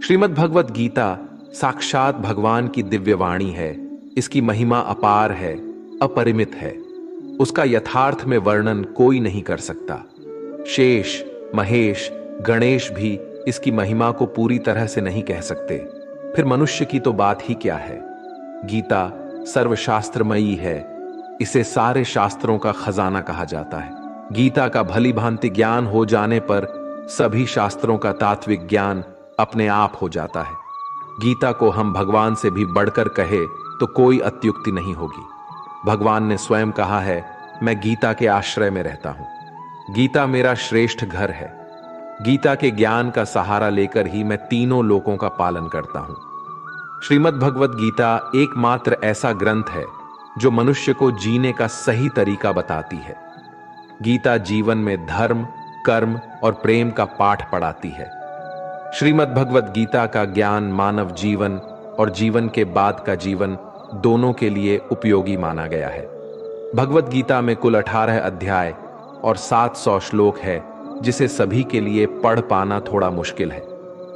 श्रीमद् भगवत गीता साक्षात भगवान की दिव्य वाणी है। इसकी महिमा अपार है, अपरिमित है। उसका यथार्थ में वर्णन कोई नहीं कर सकता। शेष, महेश, गणेश भी इसकी महिमा को पूरी तरह से नहीं कह सकते, फिर मनुष्य की तो बात ही क्या है। गीता सर्वशास्त्रमयी है। इसे सारे शास्त्रों का खजाना कहा जाता है। गीता का भली भांति ज्ञान हो जाने पर सभी शास्त्रों का तात्विक ज्ञान अपने आप हो जाता है। गीता को हम भगवान से भी बढ़कर कहे तो कोई अत्युक्ति नहीं होगी। भगवान ने स्वयं कहा है, मैं गीता के आश्रय में रहता हूं। गीता मेरा श्रेष्ठ घर है। गीता के ज्ञान का सहारा लेकर ही मैं तीनों लोकों का पालन करता हूं। श्रीमद् भगवत गीता एकमात्र ऐसा ग्रंथ है जो मनुष्य को जीने का सही तरीका बताती है। गीता जीवन में धर्म, कर्म और प्रेम का पाठ पढ़ाती है। श्रीमद् भगवत गीता का ज्ञान मानव जीवन और जीवन के बाद का जीवन दोनों के लिए उपयोगी माना गया है। भगवत गीता में कुल 18 अध्याय और 700 श्लोक है, जिसे सभी के लिए पढ़ पाना थोड़ा मुश्किल है।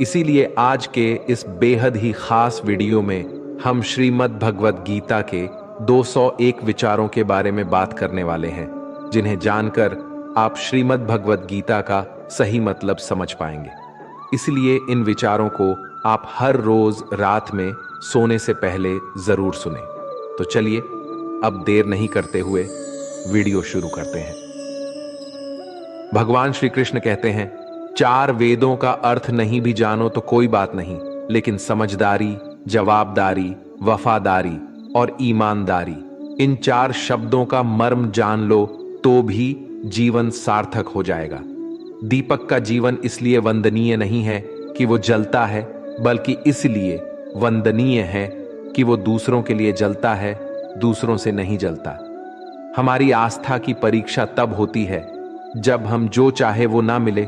इसीलिए आज के इस बेहद ही खास वीडियो में हम श्रीमद् भगवत गीता के 201 विचारों के बारे में बात करने वाले हैं, जिन्हें जानकर आप श्रीमद् भगवत गीता का सही मतलब समझ पाएंगे। इसलिए इन विचारों को आप हर रोज रात में सोने से पहले जरूर सुनें। तो चलिए अब देर नहीं करते हुए वीडियो शुरू करते हैं। भगवान श्री कृष्ण कहते हैं, 4 वेदों का अर्थ नहीं भी जानो तो कोई बात नहीं, लेकिन समझदारी, जवाबदारी, वफादारी और ईमानदारी, इन 4 शब्दों का मर्म जान लो तो भी जीवन सार्थक हो जाएगा। दीपक का जीवन इसलिए वंदनीय नहीं है कि वो जलता है, बल्कि इसलिए वंदनीय है कि वो दूसरों के लिए जलता है, दूसरों से नहीं जलता। हमारी आस्था की परीक्षा तब होती है जब हम जो चाहे वो ना मिले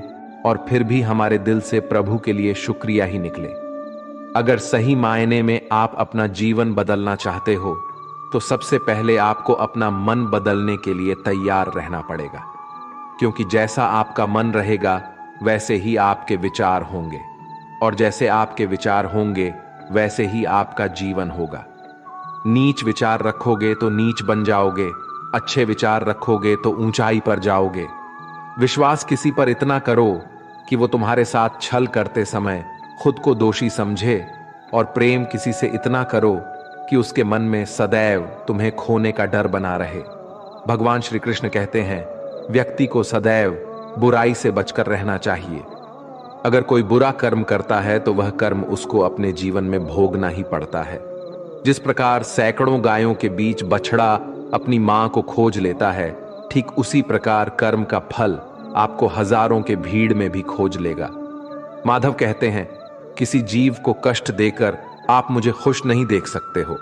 और फिर भी हमारे दिल से प्रभु के लिए शुक्रिया ही निकले। अगर सही मायने में आप अपना जीवन बदलना चाहते हो तो सबसे पहले आपको अपना मन बदलने के लिए तैयार रहना पड़ेगा, क्योंकि जैसा आपका मन रहेगा वैसे ही आपके विचार होंगे, और जैसे आपके विचार होंगे वैसे ही आपका जीवन होगा। नीच विचार रखोगे तो नीच बन जाओगे, अच्छे विचार रखोगे तो ऊंचाई पर जाओगे। विश्वास किसी पर इतना करो कि वो तुम्हारे साथ छल करते समय खुद को दोषी समझे, और प्रेम किसी से इतना करो कि उसके मन में सदैव तुम्हें खोने का डर बना रहे। भगवान श्री कृष्ण कहते हैं, व्यक्ति को सदैव बुराई से बचकर रहना चाहिए। अगर कोई बुरा कर्म करता है तो वह कर्म उसको अपने जीवन में भोगना ही पड़ता है। जिस प्रकार सैकड़ों गायों के बीच बछड़ा अपनी मां को खोज लेता है, ठीक उसी प्रकार कर्म का फल आपको हजारों के भीड़ में भी खोज लेगा। माधव कहते हैं, किसी जीव को कष्ट देकर आप मुझे खुश नहीं देख सकते हो।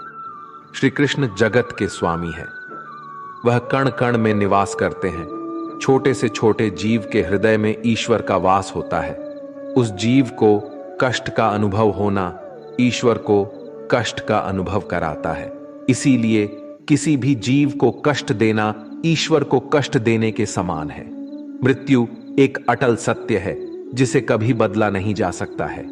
श्री कृष्ण जगत के स्वामी है। वह कण कण में निवास करते हैं। छोटे से छोटे जीव के हृदय में ईश्वर का वास होता है। उस जीव को कष्ट का अनुभव होना ईश्वर को कष्ट का अनुभव कराता है। इसीलिए किसी भी जीव को कष्ट देना ईश्वर को कष्ट देने के समान है। मृत्यु एक अटल सत्य है जिसे कभी बदला नहीं जा सकता है।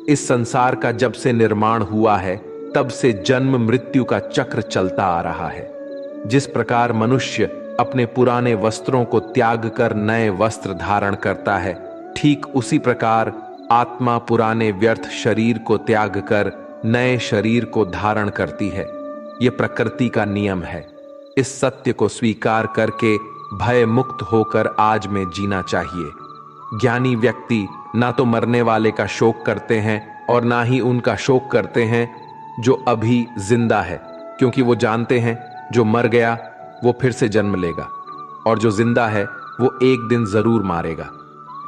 इस संसार का जब से निर्माण हुआ है तब से जन्म मृत्यु का चक्र चलता आ रहा है। जिस प्रकार मनुष्य अपने पुराने वस्त्रों को त्याग कर नए वस्त्र धारण करता है, ठीक उसी प्रकार आत्मा पुराने व्यर्थ शरीर को त्याग कर नए शरीर को धारण करती है। यह प्रकृति का नियम है। इस सत्य को स्वीकार करके भय मुक्त होकर आज में जीना चाहिए। ज्ञानी व्यक्ति ना तो मरने वाले का शोक करते हैं और ना ही उनका शोक करते हैं जो अभी जिंदा है, क्योंकि वो जानते हैं जो मर गया वो फिर से जन्म लेगा और जो जिंदा है वो एक दिन जरूर मारेगा।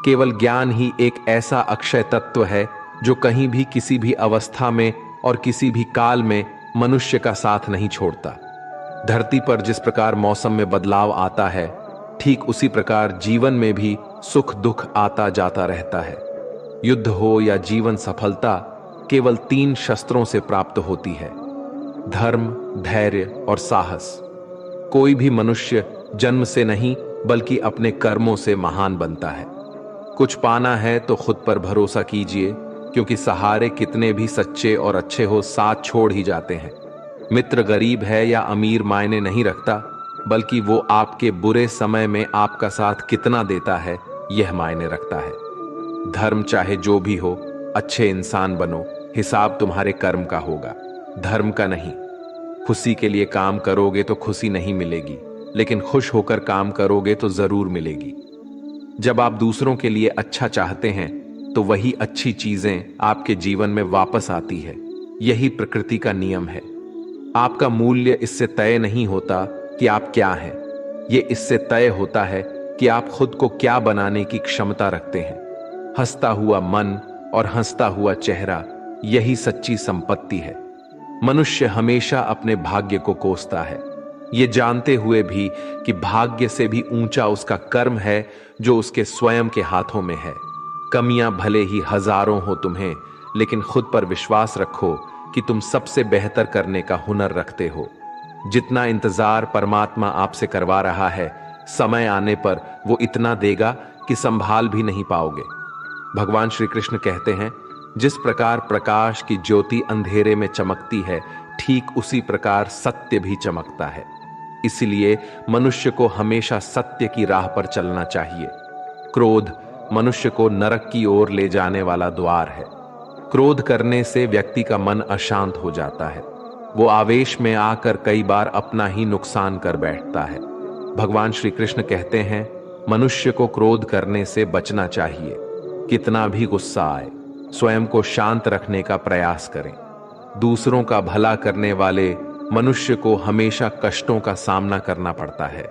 केवल ज्ञान ही एक ऐसा अक्षय तत्व है जो कहीं भी किसी भी अवस्था में और किसी भी काल में मनुष्य का साथ नहीं छोड़ता। धरती पर जिस प्रकार मौसम में बदलाव आता है, ठीक उसी प्रकार जीवन में भी सुख दुख आता जाता रहता है। युद्ध हो या जीवन सफलता केवल 3 शस्त्रों से प्राप्त होती है: धर्म, धैर्य और साहस। कोई भी मनुष्य जन्म से नहीं बल्कि अपने कर्मों से महान बनता है। कुछ पाना है तो खुद पर भरोसा कीजिए, क्योंकि सहारे कितने भी सच्चे और अच्छे हो साथ छोड़ ही जाते हैं। मित्र गरीब है या अमीर मायने नहीं रखता, बल्कि वो आपके बुरे समय में आपका साथ कितना देता है यह मायने रखता है। धर्म चाहे जो भी हो, अच्छे इंसान बनो, हिसाब तुम्हारे कर्म का होगा, धर्म का नहीं। खुशी के लिए काम करोगे तो खुशी नहीं मिलेगी, लेकिन खुश होकर काम करोगे तो जरूर मिलेगी। जब आप दूसरों के लिए अच्छा चाहते हैं तो वही अच्छी चीजें आपके जीवन में वापस आती है। यही प्रकृति का नियम है। आपका मूल्य इससे तय नहीं होता कि आप क्या हैं, ये इससे तय होता है कि आप खुद को क्या बनाने की क्षमता रखते हैं। हंसता हुआ मन और हंसता हुआ चेहरा, यही सच्ची संपत्ति है। मनुष्य हमेशा अपने भाग्य को कोसता है, ये जानते हुए भी कि भाग्य से भी ऊंचा उसका कर्म है जो उसके स्वयं के हाथों में है। कमियां भले ही हजारों हो तुम्हें, लेकिन खुद पर विश्वास रखो कि तुम सबसे बेहतर करने का हुनर रखते हो। जितना इंतजार परमात्मा आपसे करवा रहा है, समय आने पर वो इतना देगा कि संभाल भी नहीं पाओगे। भगवान श्री कृष्ण कहते हैं, जिस प्रकार प्रकाश की ज्योति अंधेरे में चमकती है, ठीक उसी प्रकार सत्य भी चमकता है। इसलिए मनुष्य को हमेशा सत्य की राह पर चलना चाहिए। क्रोध मनुष्य को नरक की ओर ले जाने वाला द्वार है। क्रोध करने से व्यक्ति का मन अशांत हो जाता है। वो आवेश में आकर कई बार अपना ही नुकसान कर बैठता है। भगवान श्री कृष्ण कहते हैं, मनुष्य को क्रोध करने से बचना चाहिए। कितना भी गुस्सा आए, स्वयं को शांत रखने का प्रयास करें। दूसरों का भला करने वाले मनुष्य को हमेशा कष्टों का सामना करना पड़ता है,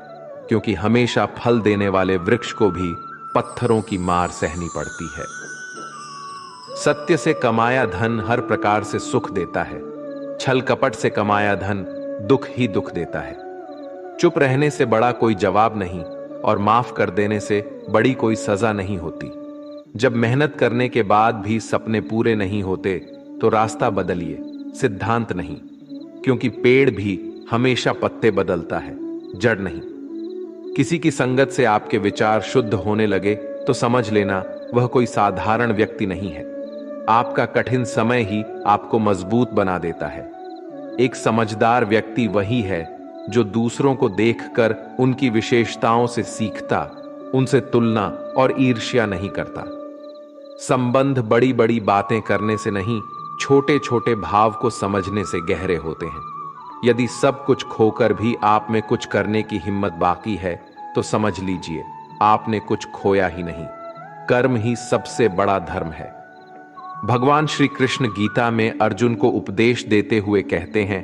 क्योंकि हमेशा फल देने वाले वृक्ष को भी पत्थरों की मार सहनी पड़ती है। सत्य से कमाया धन हर प्रकार से सुख देता है, छल कपट से कमाया धन दुख ही दुख देता है। चुप रहने से बड़ा कोई जवाब नहीं, और माफ कर देने से बड़ी कोई सजा नहीं होती। जब मेहनत करने के बाद भी सपने पूरे नहीं होते तो रास्ता बदलिए, सिद्धांत नहीं, क्योंकि पेड़ भी हमेशा पत्ते बदलता है, जड़ नहीं। किसी की संगत से आपके विचार शुद्ध होने लगे तो समझ लेना वह कोई साधारण व्यक्ति नहीं है। आपका कठिन समय ही आपको मजबूत बना देता है। एक समझदार व्यक्ति वही है जो दूसरों को देखकर उनकी विशेषताओं से सीखता, उनसे तुलना और ईर्ष्या नहीं करता। संबंध बड़ी बड़ी बातें करने से नहीं, छोटे छोटे भाव को समझने से गहरे होते हैं। यदि सब कुछ खोकर भी आप में कुछ करने की हिम्मत बाकी है तो समझ लीजिए आपने कुछ खोया ही नहीं। कर्म ही सबसे बड़ा धर्म है। भगवान श्री कृष्ण गीता में अर्जुन को उपदेश देते हुए कहते हैं,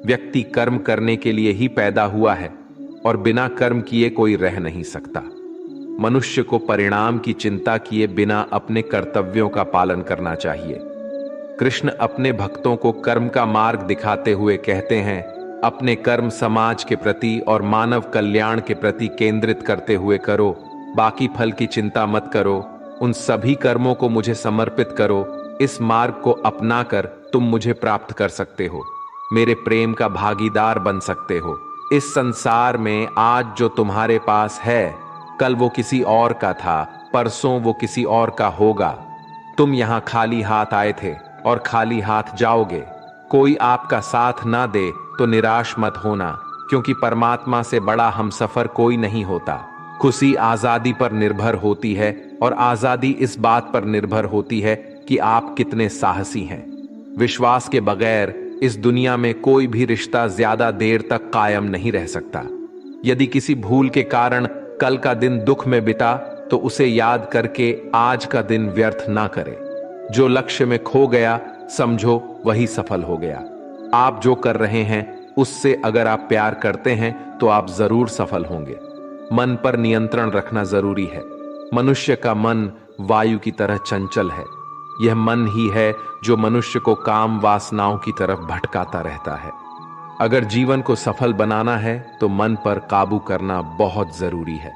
व्यक्ति कर्म करने के लिए ही पैदा हुआ है और बिना कर्म किए कोई रह नहीं सकता। मनुष्य को परिणाम की चिंता किए बिना अपने कर्तव्यों का पालन करना चाहिए। कृष्ण अपने भक्तों को कर्म का मार्ग दिखाते हुए कहते हैं, अपने कर्म समाज के प्रति और मानव कल्याण के प्रति केंद्रित करते हुए करो, बाकी फल की चिंता मत करो, उन सभी कर्मों को मुझे समर्पित करो। इस मार्ग को अपनाकर तुम मुझे प्राप्त कर सकते हो, मेरे प्रेम का भागीदार बन सकते हो। इस संसार में आज जो तुम्हारे पास है, कल वो किसी और का था, परसों वो किसी और का होगा। तुम यहां खाली हाथ आए थे और खाली हाथ जाओगे। कोई आपका साथ ना दे तो निराश मत होना, क्योंकि परमात्मा से बड़ा हमसफर कोई नहीं होता। खुशी आजादी पर निर्भर होती है, और आजादी इस बात पर निर्भर होती है कि आप कितने साहसी हैं। विश्वास के बगैर इस दुनिया में कोई भी रिश्ता ज्यादा देर तक कायम नहीं रह सकता। यदि किसी भूल के कारण कल का दिन दुख में बिता तो उसे याद करके आज का दिन व्यर्थ ना करें। जो लक्ष्य में खो गया समझो वही सफल हो गया। आप जो कर रहे हैं उससे अगर आप प्यार करते हैं तो आप जरूर सफल होंगे। मन पर नियंत्रण रखना जरूरी है। मनुष्य का मन वायु की तरह चंचल है। यह मन ही है जो मनुष्य को काम वासनाओं की तरफ भटकाता रहता है। अगर जीवन को सफल बनाना है तो मन पर काबू करना बहुत जरूरी है।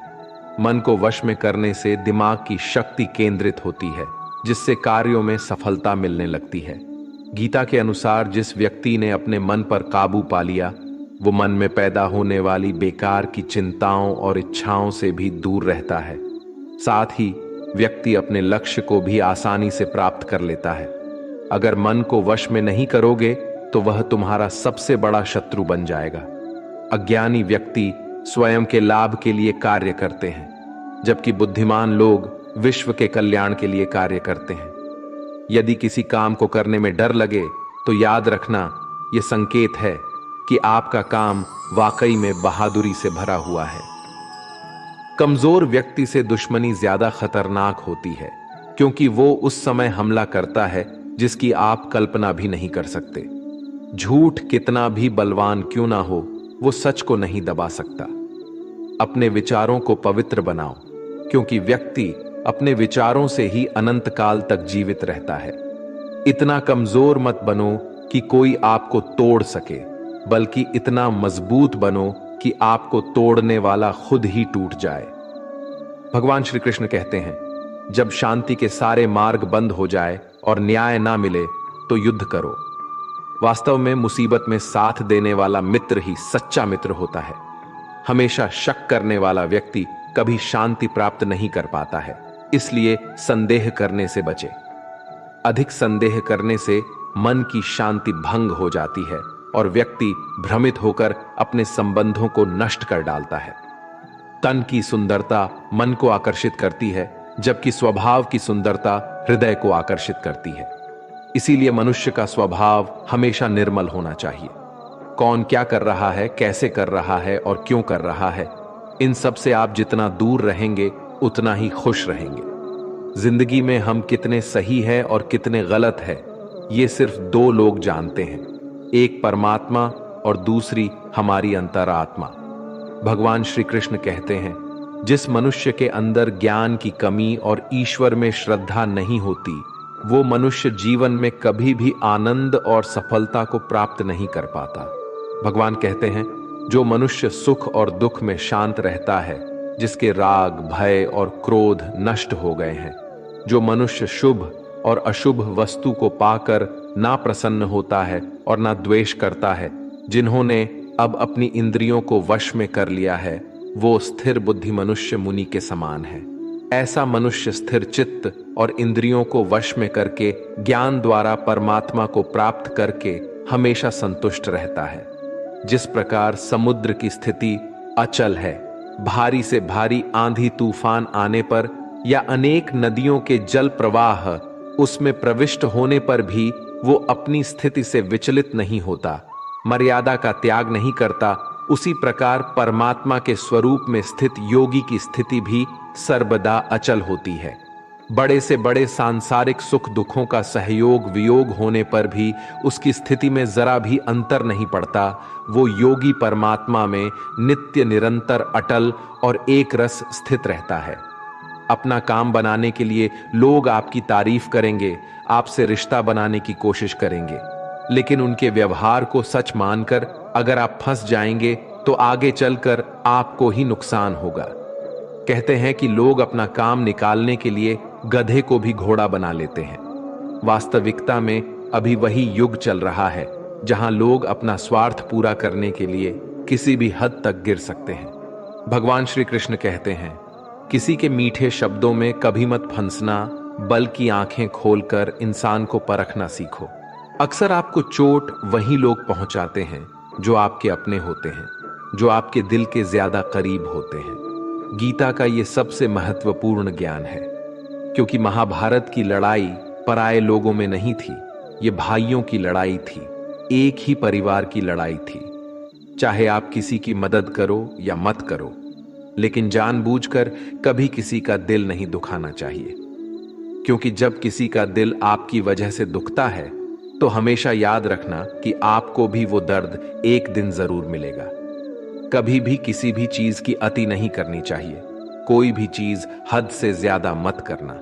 मन को वश में करने से दिमाग की शक्ति केंद्रित होती है, जिससे कार्यों में सफलता मिलने लगती है। गीता के अनुसार जिस व्यक्ति ने अपने मन पर काबू पा लिया, वो मन में पैदा होने वाली बेकार की चिंताओं और इच्छाओं से भी दूर रहता है। साथ ही व्यक्ति अपने लक्ष्य को भी आसानी से प्राप्त कर लेता है। अगर मन को वश में नहीं करोगे तो वह तुम्हारा सबसे बड़ा शत्रु बन जाएगा। अज्ञानी व्यक्ति स्वयं के लाभ के लिए कार्य करते हैं, जबकि बुद्धिमान लोग विश्व के कल्याण के लिए कार्य करते हैं। यदि किसी काम को करने में डर लगे तो याद रखना, यह संकेत है कि आपका काम वाकई में बहादुरी से भरा हुआ है। कमजोर व्यक्ति से दुश्मनी ज्यादा खतरनाक होती है, क्योंकि वो उस समय हमला करता है जिसकी आप कल्पना भी नहीं कर सकते। झूठ कितना भी बलवान क्यों ना हो, वो सच को नहीं दबा सकता। अपने विचारों को पवित्र बनाओ, क्योंकि व्यक्ति अपने विचारों से ही अनंत काल तक जीवित रहता है। इतना कमजोर मत बनो कि कोई आपको तोड़ सके, बल्कि इतना मजबूत बनो कि आपको तोड़ने वाला खुद ही टूट जाए। भगवान श्री कृष्ण कहते हैं, जब शांति के सारे मार्ग बंद हो जाए और न्याय ना मिले तो युद्ध करो। वास्तव में मुसीबत में साथ देने वाला मित्र ही सच्चा मित्र होता है। हमेशा शक करने वाला व्यक्ति कभी शांति प्राप्त नहीं कर पाता है, इसलिए संदेह करने से बचे। अधिक संदेह करने से मन की शांति भंग हो जाती है और व्यक्ति भ्रमित होकर अपने संबंधों को नष्ट कर डालता है। तन की सुंदरता मन को आकर्षित करती है, जबकि स्वभाव की सुंदरता हृदय को आकर्षित करती है। इसीलिए मनुष्य का स्वभाव हमेशा निर्मल होना चाहिए। कौन क्या कर रहा है, कैसे कर रहा है और क्यों कर रहा है, इन सब से आप जितना दूर रहेंगे उतना ही खुश रहेंगे। जिंदगी में हम कितने सही हैं और कितने गलत हैं, ये सिर्फ दो लोग जानते हैं, एक परमात्मा और दूसरी हमारी अंतरात्मा। भगवान श्री कृष्ण कहते हैं, जिस मनुष्य के अंदर ज्ञान की कमी और ईश्वर में श्रद्धा नहीं होती, वो मनुष्य जीवन में कभी भी आनंद और सफलता को प्राप्त नहीं कर पाता। भगवान कहते हैं, जो मनुष्य सुख और दुख में शांत रहता है, जिसके राग, भय और क्रोध नष्ट हो गए हैं, जो मनुष्य शुभ और अशुभ वस्तु को पाकर ना प्रसन्न होता है और ना द्वेष करता है, जिन्होंने अब अपनी इंद्रियों को वश में कर लिया है, वो स्थिर बुद्धि मनुष्य मुनि के समान है। ऐसा मनुष्य स्थिर चित्त और इंद्रियों को वश में करके ज्ञान द्वारा परमात्मा को प्राप्त करके हमेशा संतुष्ट रहता है। जिस प्रकार समुद्र की स्थिति अचल है, भारी से भारी आंधी तूफान आने पर या अनेक नदियों के जल प्रवाह उसमें प्रविष्ट होने पर भी वो अपनी स्थिति से विचलित नहीं होता, मर्यादा का त्याग नहीं करता, उसी प्रकार परमात्मा के स्वरूप में स्थित योगी की स्थिति भी सर्वदा अचल होती है। बड़े से बड़े सांसारिक सुख दुखों का सहयोग वियोग होने पर भी उसकी स्थिति में जरा भी अंतर नहीं पड़ता। वो योगी परमात्मा में नित्य निरंतर अटल और एक रस स्थित रहता है। अपना काम बनाने के लिए लोग आपकी तारीफ करेंगे, आपसे रिश्ता बनाने की कोशिश करेंगे, लेकिन उनके व्यवहार को सच मानकर अगर आप फंस जाएंगे तो आगे चलकर आपको ही नुकसान होगा। कहते हैं कि लोग अपना काम निकालने के लिए गधे को भी घोड़ा बना लेते हैं। वास्तविकता में अभी वही युग चल रहा है जहां लोग अपना स्वार्थ पूरा करने के लिए किसी भी हद तक गिर सकते हैं। भगवान श्री कृष्ण कहते हैं, किसी के मीठे शब्दों में कभी मत फंसना, बल्कि आंखें खोलकर इंसान को परखना सीखो। अक्सर आपको चोट वही लोग पहुंचाते हैं जो आपके अपने होते हैं, जो आपके दिल के ज्यादा करीब होते हैं। गीता का ये सबसे महत्वपूर्ण ज्ञान है, क्योंकि महाभारत की लड़ाई पराये लोगों में नहीं थी, ये भाइयों की लड़ाई थी, एक ही परिवार की लड़ाई थी। चाहे आप किसी की मदद करो या मत करो, लेकिन जानबूझकर कभी किसी का दिल नहीं दुखाना चाहिए, क्योंकि जब किसी का दिल आपकी वजह से दुखता है तो हमेशा याद रखना कि आपको भी वो दर्द एक दिन जरूर मिलेगा। कभी भी किसी भी चीज की अति नहीं करनी चाहिए। कोई भी चीज हद से ज्यादा मत करना।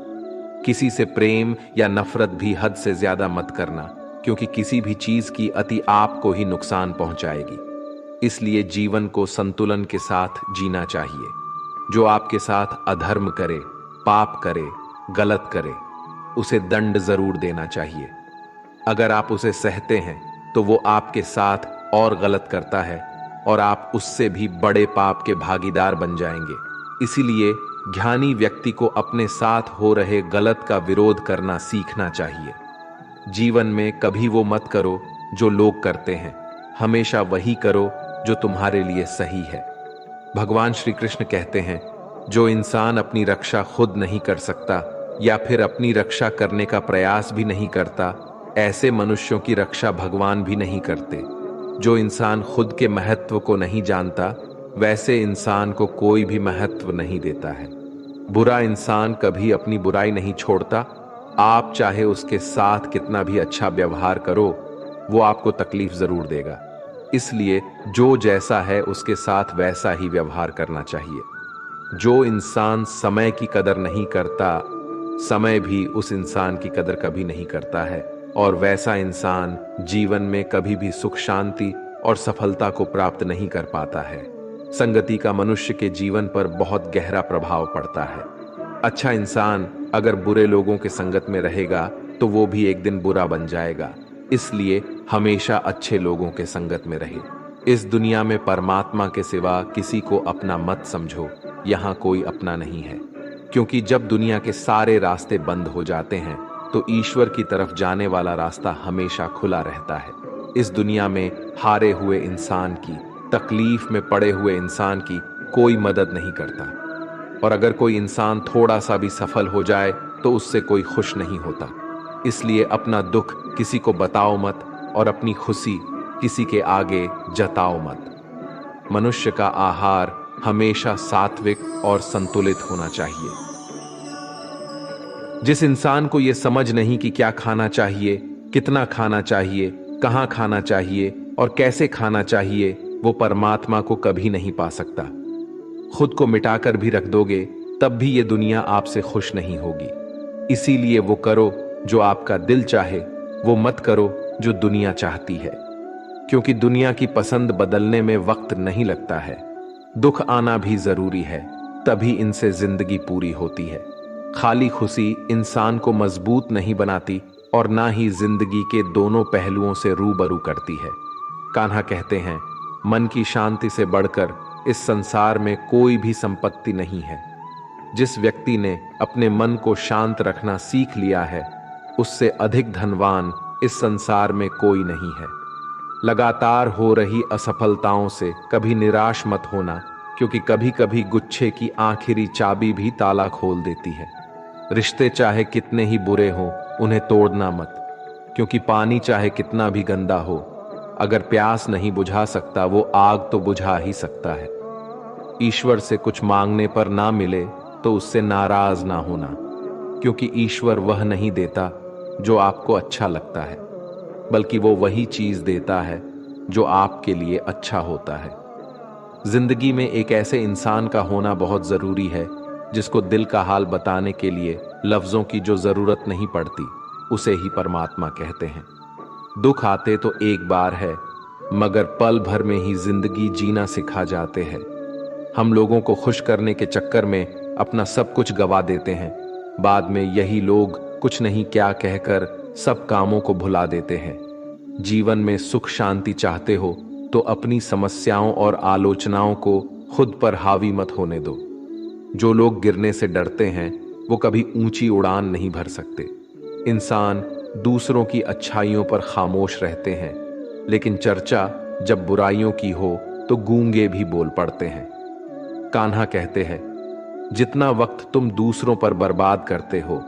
किसी से प्रेम या नफरत भी हद से ज्यादा मत करना, क्योंकि किसी भी चीज की अति आपको ही नुकसान पहुंचाएगी। इसलिए जीवन को संतुलन के साथ जीना चाहिए। जो आपके साथ अधर्म करे, पाप करे, गलत करे, उसे दंड जरूर देना चाहिए। अगर आप उसे सहते हैं तो वो आपके साथ और गलत करता है और आप उससे भी बड़े पाप के भागीदार बन जाएंगे। इसीलिए ज्ञानी व्यक्ति को अपने साथ हो रहे गलत का विरोध करना सीखना चाहिए। जीवन में कभी वो मत करो जो लोग करते हैं, हमेशा वही करो जो तुम्हारे लिए सही है। भगवान श्री कृष्ण कहते हैं, जो इंसान अपनी रक्षा खुद नहीं कर सकता या फिर अपनी रक्षा करने का प्रयास भी नहीं करता, ऐसे मनुष्यों की रक्षा भगवान भी नहीं करते। जो इंसान खुद के महत्व को नहीं जानता, वैसे इंसान को कोई भी महत्व नहीं देता है। बुरा इंसान कभी अपनी बुराई नहीं छोड़ता। आप चाहे उसके साथ कितना भी अच्छा व्यवहार करो, वो आपको तकलीफ जरूर देगा। इसलिए जो जैसा है उसके साथ वैसा ही व्यवहार करना चाहिए। जो इंसान समय की कदर नहीं करता, समय भी उस इंसान की कदर कभी नहीं करता है, और वैसा इंसान जीवन में कभी भी सुख शांति और सफलता को प्राप्त नहीं कर पाता है। संगति का मनुष्य के जीवन पर बहुत गहरा प्रभाव पड़ता है। अच्छा इंसान अगर बुरे लोगों के संगत में रहेगा तो वो भी एक दिन बुरा बन जाएगा। इसलिए हमेशा अच्छे लोगों के संगत में रहे। इस दुनिया में परमात्मा के सिवा किसी को अपना मत समझो, यहाँ कोई अपना नहीं है। क्योंकि जब दुनिया के सारे रास्ते बंद हो जाते हैं तो ईश्वर की तरफ जाने वाला रास्ता हमेशा खुला रहता है। इस दुनिया में हारे हुए इंसान की, तकलीफ में पड़े हुए इंसान की कोई मदद नहीं करता, और अगर कोई इंसान थोड़ा सा भी सफल हो जाए तो उससे कोई खुश नहीं होता। इसलिए अपना दुख किसी को बताओ मत और अपनी खुशी किसी के आगे जताओ मत। मनुष्य का आहार हमेशा सात्विक और संतुलित होना चाहिए। जिस इंसान को यह समझ नहीं कि क्या खाना चाहिए, कितना खाना चाहिए, कहां खाना चाहिए और कैसे खाना चाहिए, वो परमात्मा को कभी नहीं पा सकता। खुद को मिटाकर भी रख दोगे तब भी ये दुनिया आपसे खुश नहीं होगी। इसीलिए वो करो जो आपका दिल चाहे, वो मत करो जो दुनिया चाहती है। क्योंकि दुनिया की पसंद बदलने में वक्त नहीं लगता है। दुख आना भी जरूरी है, तभी इनसे जिंदगी पूरी होती है। खाली खुशी इंसान को मजबूत नहीं बनाती और ना ही जिंदगी के दोनों पहलुओं से रूबरू करती है। कान्हा कहते हैं, मन की शांति से बढ़कर इस संसार में कोई भी संपत्ति नहीं है। जिस व्यक्ति ने अपने मन को शांत रखना सीख लिया है, उससे अधिक धनवान इस संसार में कोई नहीं है। लगातार हो रही असफलताओं से कभी निराश मत होना, क्योंकि कभी कभी गुच्छे की आखिरी चाबी भी ताला खोल देती है। रिश्ते चाहे कितने ही बुरे हों, उन्हें तोड़ना मत, क्योंकि पानी चाहे कितना भी गंदा हो, अगर प्यास नहीं बुझा सकता वो आग तो बुझा ही सकता है। ईश्वर से कुछ मांगने पर ना मिले तो उससे नाराज ना होना, क्योंकि ईश्वर वह नहीं देता जो आपको अच्छा लगता है, बल्कि वो वही चीज देता है जो आपके लिए अच्छा होता है। जिंदगी में एक ऐसे इंसान का होना बहुत जरूरी है जिसको दिल का हाल बताने के लिए लफ्जों की जो जरूरत नहीं पड़ती, उसे ही परमात्मा कहते हैं। दुख आते तो एक बार है, मगर पल भर में ही जिंदगी जीना सिखा जाते हैं। हम लोगों को खुश करने के चक्कर में अपना सब कुछ गवा देते हैं। बाद में यही लोग कुछ नहीं क्या कहकर सब कामों को भुला देते हैं। जीवन में सुख शांति चाहते हो तो अपनी समस्याओं और आलोचनाओं को खुद पर हावी मत होने दो। जो लोग गिरने से डरते हैं वो कभी ऊंची उड़ान नहीं भर सकते। इंसान दूसरों की अच्छाइयों पर खामोश रहते हैं, लेकिन चर्चा जब बुराइयों की हो तो गूंगे भी बोल पड़ते हैं। कान्हा कहते हैं, जितना वक्त तुम दूसरों पर बर्बाद करते हो,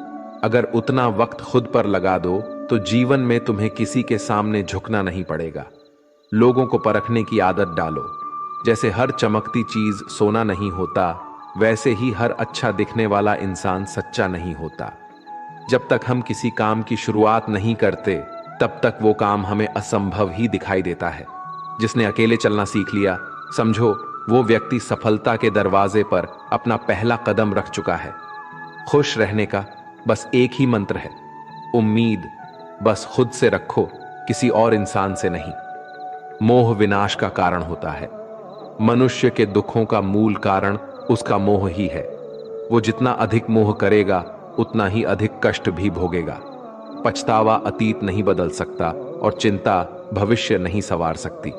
अगर उतना वक्त खुद पर लगा दो तो जीवन में तुम्हें किसी के सामने झुकना नहीं पड़ेगा। लोगों को परखने की आदत डालो। जैसे हर चमकती चीज सोना नहीं होता, वैसे ही हर अच्छा दिखने वाला इंसान सच्चा नहीं होता। जब तक हम किसी काम की शुरुआत नहीं करते, तब तक वो काम हमें असंभव ही दिखाई देता है। जिसने अकेले चलना सीख लिया, समझो वो व्यक्ति सफलता के दरवाजे पर अपना पहला कदम रख चुका है। खुश रहने का बस एक ही मंत्र है, उम्मीद बस खुद से रखो, किसी और इंसान से नहीं। मोह विनाश का कारण होता है। मनुष्य के दुखों का मूल कारण उसका मोह ही है। वो जितना अधिक मोह करेगा उतना ही अधिक कष्ट भी भोगेगा। पछतावा अतीत नहीं बदल सकता और चिंता भविष्य नहीं संवार सकती।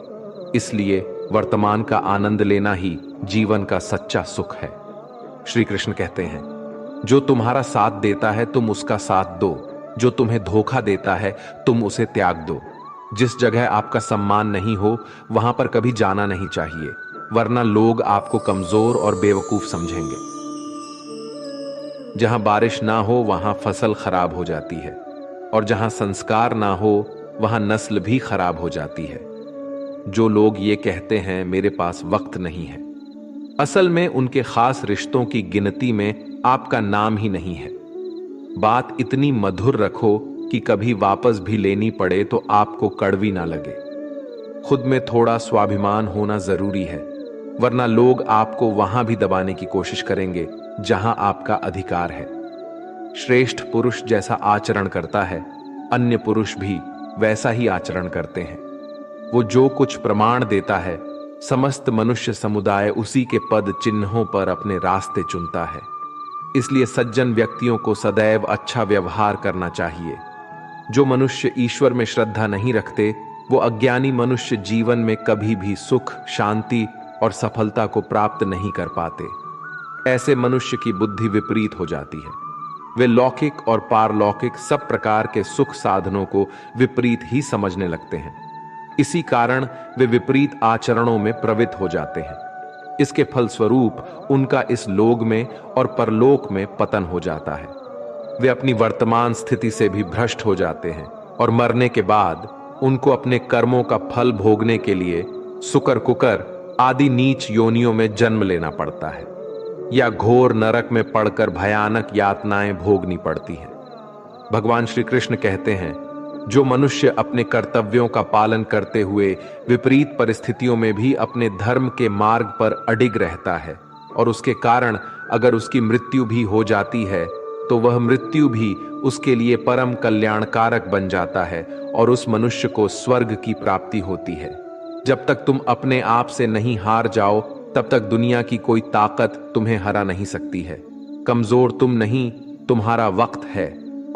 इसलिए वर्तमान का आनंद लेना ही जीवन का सच्चा सुख है। श्री कृष्ण कहते हैं, जो तुम्हारा साथ देता है तुम उसका साथ दो, जो तुम्हें धोखा देता है तुम उसे त्याग दो। जिस जगह आपका सम्मान नहीं हो वहां पर कभी जाना नहीं चाहिए, वरना लोग आपको कमजोर और बेवकूफ समझेंगे। जहां बारिश ना हो वहां फसल खराब हो जाती है, और जहां संस्कार ना हो वहां नस्ल भी खराब हो जाती है। जो लोग ये कहते हैं मेरे पास वक्त नहीं है, असल में उनके खास रिश्तों की गिनती में आपका नाम ही नहीं है। बात इतनी मधुर रखो कि कभी वापस भी लेनी पड़े तो आपको कड़वी ना लगे। खुद में थोड़ा स्वाभिमान होना जरूरी है, वरना लोग आपको वहां भी दबाने की कोशिश करेंगे जहां आपका अधिकार है। श्रेष्ठ पुरुष जैसा आचरण करता है, अन्य पुरुष भी वैसा ही आचरण करते हैं। वो जो कुछ प्रमाण देता है, समस्त मनुष्य समुदाय उसी के पद चिन्हों पर अपने रास्ते चुनता है। इसलिए सज्जन व्यक्तियों को सदैव अच्छा व्यवहार करना चाहिए। जो मनुष्य ईश्वर में श्रद्धा नहीं रखते, वो अज्ञानी मनुष्य जीवन में कभी भी सुख, शांति और सफलता को प्राप्त नहीं कर पाते। ऐसे मनुष्य की बुद्धि विपरीत हो जाती है। वे लौकिक और पारलौकिक सब प्रकार के सुख साधनों को विपरीत ही समझने लगते हैं। इसी कारण वे विपरीत आचरणों में प्रवृत्त हो जाते हैं। इसके फलस्वरूप उनका इस लोक में और परलोक में पतन हो जाता है। वे अपनी वर्तमान स्थिति से भी भ्रष्ट हो जाते हैं, और मरने के बाद उनको अपने कर्मों का फल भोगने के लिए सुकर कुकर आदि नीच योनियों में जन्म लेना पड़ता है, या घोर नरक में पड़कर भयानक यातनाएं भोगनी पड़ती हैं। भगवान श्री कृष्ण कहते हैं, जो मनुष्य अपने कर्तव्यों का पालन करते हुए विपरीत परिस्थितियों में भी अपने धर्म के मार्ग पर अडिग रहता है, और उसके कारण अगर उसकी मृत्यु भी हो जाती है तो वह मृत्यु भी उसके लिए परम कल्याणकारक बन जाता है, और उस मनुष्य को स्वर्ग की प्राप्ति होती है। जब तक तुम अपने आप से नहीं हार जाओ तब तक दुनिया की कोई ताकत तुम्हें हरा नहीं सकती है। कमजोर तुम नहीं, तुम्हारा वक्त है,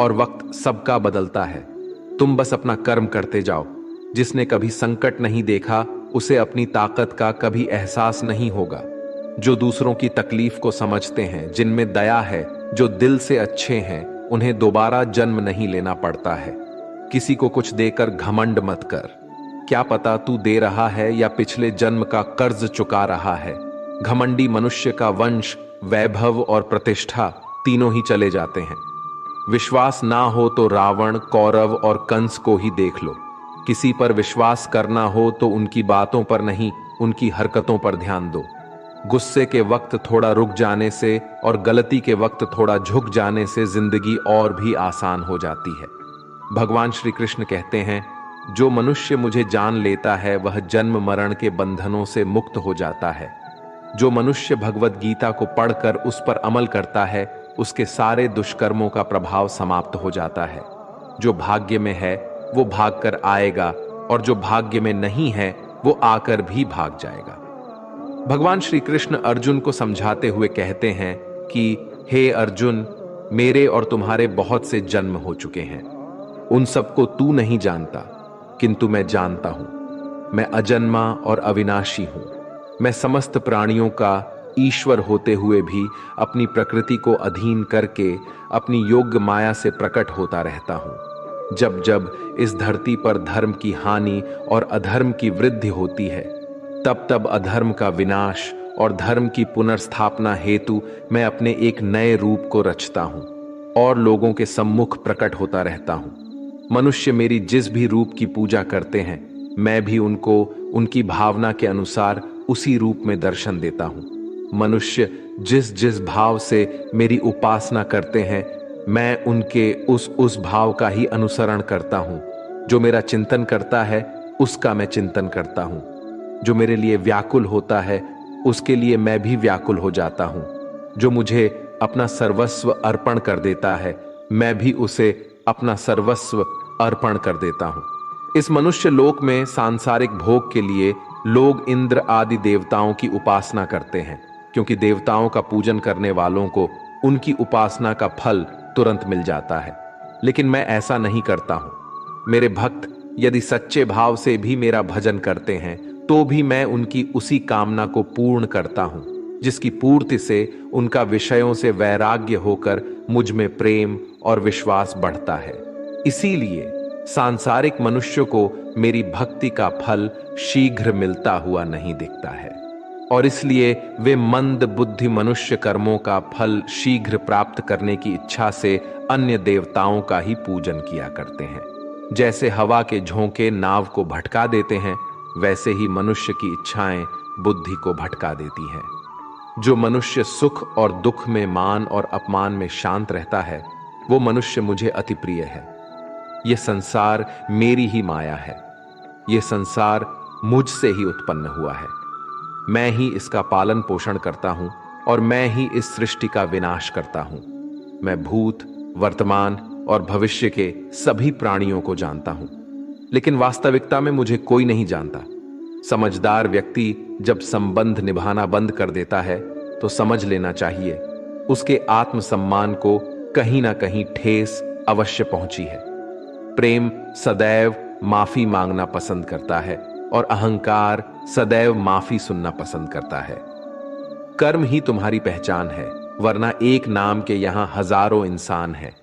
और वक्त सबका बदलता है। तुम बस अपना कर्म करते जाओ। जिसने कभी संकट नहीं देखा उसे अपनी ताकत का कभी एहसास नहीं होगा। जो दूसरों की तकलीफ को समझते हैं, जिनमें दया है, जो दिल से अच्छे हैं, उन्हें दोबारा जन्म नहीं लेना पड़ता है। किसी को कुछ देकर घमंड मत कर। क्या पता तू दे रहा है या पिछले जन्म का कर्ज चुका रहा है। घमंडी मनुष्य का वंश, वैभव और प्रतिष्ठा तीनों ही चले जाते हैं। विश्वास ना हो तो रावण, कौरव और कंस को ही देख लो। किसी पर विश्वास करना हो तो उनकी बातों पर नहीं, उनकी हरकतों पर ध्यान दो। गुस्से के वक्त थोड़ा रुक जाने से और गलती के वक्त थोड़ा झुक जाने से जिंदगी और भी आसान हो जाती है। भगवान श्री कृष्ण कहते हैं, जो मनुष्य मुझे जान लेता है वह जन्म मरण के बंधनों से मुक्त हो जाता है। जो मनुष्य भगवत गीता को पढ़कर उस पर अमल करता है, उसके सारे दुष्कर्मों का प्रभाव समाप्त हो जाता है। जो भाग्य में है वो भाग कर आएगा, और जो भाग्य में नहीं है वो आकर भी भाग जाएगा। भगवान श्री कृष्ण अर्जुन को समझाते हुए कहते हैं कि हे अर्जुन, मेरे और तुम्हारे बहुत से जन्म हो चुके हैं। उन सबको तू नहीं जानता, किंतु मैं जानता हूं। मैं अजन्मा और अविनाशी हूं। मैं समस्त प्राणियों का ईश्वर होते हुए भी अपनी प्रकृति को अधीन करके अपनी योग्य माया से प्रकट होता रहता हूं। जब जब इस धरती पर धर्म की हानि और अधर्म की वृद्धि होती है, तब तब अधर्म का विनाश और धर्म की पुनर्स्थापना हेतु मैं अपने एक नए रूप को रचता हूं और लोगों के सम्मुख प्रकट होता रहता हूं। मनुष्य मेरी जिस भी रूप की पूजा करते हैं, मैं भी उनको उनकी भावना के अनुसार उसी रूप में दर्शन देता हूं। मनुष्य जिस जिस भाव से मेरी उपासना करते हैं, मैं उनके उस भाव का ही अनुसरण करता हूं। जो मेरा चिंतन करता है उसका मैं चिंतन करता हूं। जो मेरे लिए व्याकुल होता है उसके लिए मैं भी व्याकुल हो जाता हूं। जो मुझे अपना सर्वस्व अर्पण कर देता है, मैं भी उसे अपना सर्वस्व अर्पण कर देता हूं। इस मनुष्य लोक में सांसारिक भोग के लिए लोग इंद्र आदि देवताओं की उपासना करते हैं, क्योंकि देवताओं का पूजन करने वालों को उनकी उपासना का फल तुरंत मिल जाता है। लेकिन मैं ऐसा नहीं करता हूं। मेरे भक्त यदि सच्चे भाव से भी मेरा भजन करते हैं तो भी मैं उनकी उसी कामना को पूर्ण करता हूं। जिसकी पूर्ति से उनका विषयों से वैराग्य होकर मुझ में प्रेम और विश्वास बढ़ता है। इसीलिए सांसारिक मनुष्य को मेरी भक्ति का फल शीघ्र मिलता हुआ नहीं दिखता है, और इसलिए वे मंद बुद्धि मनुष्य कर्मों का फल शीघ्र प्राप्त करने की इच्छा से अन्य देवताओं का ही पूजन किया करते हैं। जैसे हवा के झोंके नाव को भटका देते हैं, वैसे ही मनुष्य की इच्छाएं बुद्धि को भटका देती हैं। जो मनुष्य सुख और दुख में, मान और अपमान में शांत रहता है, वो मनुष्य मुझे अति प्रिय है। यह संसार मेरी ही माया है। यह संसार मुझसे ही उत्पन्न हुआ है। मैं ही इसका पालन पोषण करता हूं और मैं ही इस सृष्टि का विनाश करता हूं। मैं भूत, वर्तमान और भविष्य के सभी प्राणियों को जानता हूं, लेकिन वास्तविकता में मुझे कोई नहीं जानता। समझदार व्यक्ति जब संबंध निभाना बंद कर देता है तो समझ लेना चाहिए उसके आत्मसम्मान को कहीं ना कहीं ठेस अवश्य पहुंची है। प्रेम सदैव माफी मांगना पसंद करता है और अहंकार सदैव माफी सुनना पसंद करता है। कर्म ही तुम्हारी पहचान है, वरना एक नाम के यहां हजारों इंसान हैं।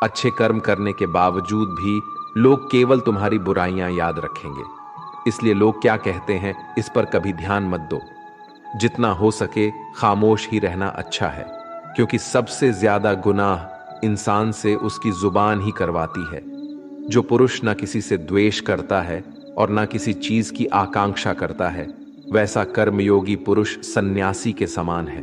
अच्छे कर्म करने के बावजूद भी लोग केवल तुम्हारी बुराइयां याद रखेंगे। इसलिए लोग क्या कहते हैं इस पर कभी ध्यान मत दो। जितना हो सके खामोश ही रहना अच्छा है, क्योंकि सबसे ज्यादा गुनाह इंसान से उसकी जुबान ही करवाती है। जो पुरुष ना किसी से द्वेष करता है और ना किसी चीज की आकांक्षा करता है, वैसा कर्मयोगी पुरुष सन्यासी के समान है,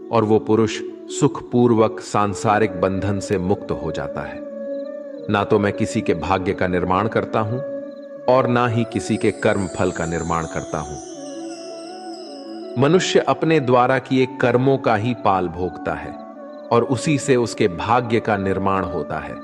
और वो पुरुष सुखपूर्वक सांसारिक बंधन से मुक्त हो जाता है। ना तो मैं किसी के भाग्य का निर्माण करता हूं और ना ही किसी के कर्म फल का निर्माण करता हूं। मनुष्य अपने द्वारा किए कर्मों का ही पाल भोगता है और उसी से उसके भाग्य का निर्माण होता है।